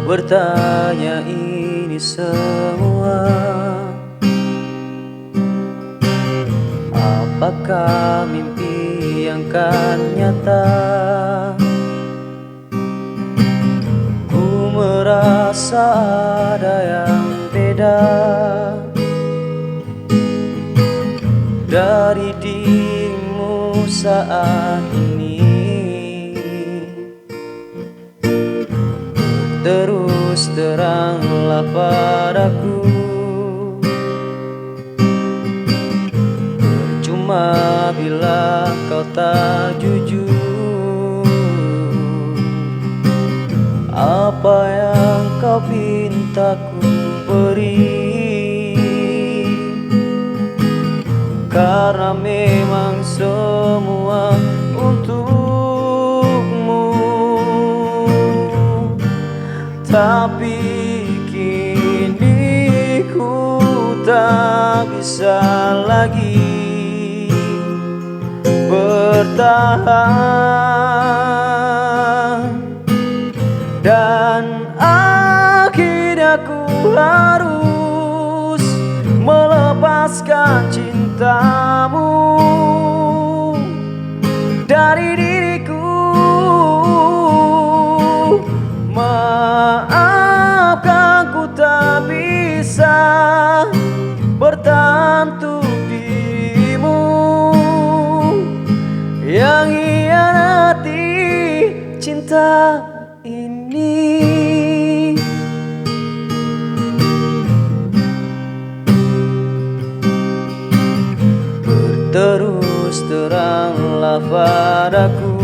bertanya ini semua. Apakah mimpi yang kan nyata? Ku merasa ada yang beda dari dirimu saat ini. Terus teranglah padaku, percuma bila kau tak jujur. Apa yang kau pinta ku beri, karena memang semua untukmu. Tapi kini ku tak bisa lagi bertahan, dan akhirnya ku harus melepaskan cintamu dari diriku. Maafkan ku tak bisa bertahan untuk dirimu yang hianati cinta ini. Berterus teranglah padaku,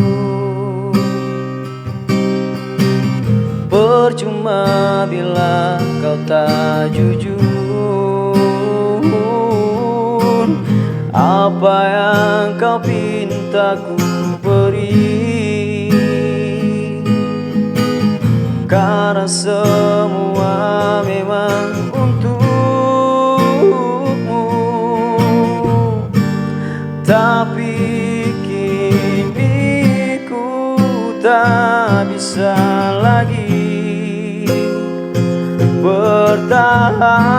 percuma bila kau tak jujur. Apa yang kau pinta ku beri, karena semua memang untukmu. Tapi kini ku tak bisa lagi bertahan,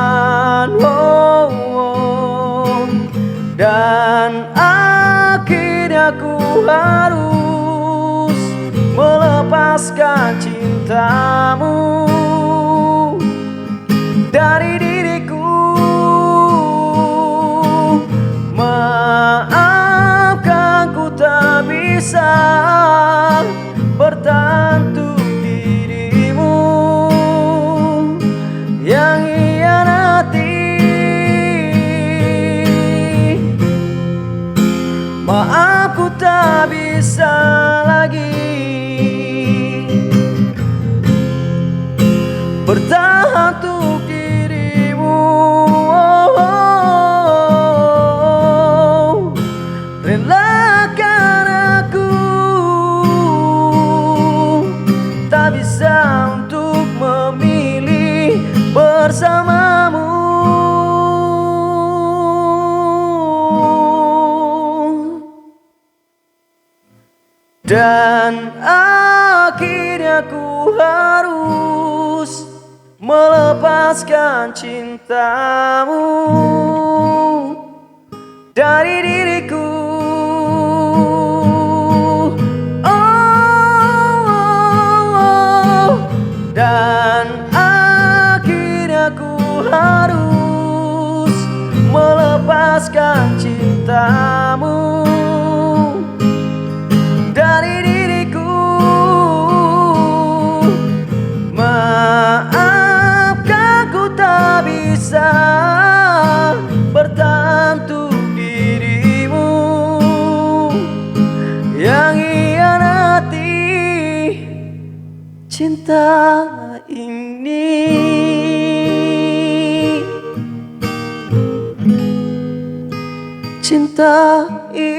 dan akhirnya ku harus melepaskan cintamu dari diriku. Maafkan ku tak bisa bertahan untuk dirimu yang hianati. Maaf, ku tak bisa lagi bertahan untuk dirimu. Relakan aku, tak bisa untuk memilih bersamamu. Dan akhirnya ku harus melepaskan cintamu dari diriku. Dan akhirnya ku harus melepaskan cintamu dari diriku. Maafkan ku tak bisa bertahan untuk dirimu yang hianati cinta ini. Cinta ini.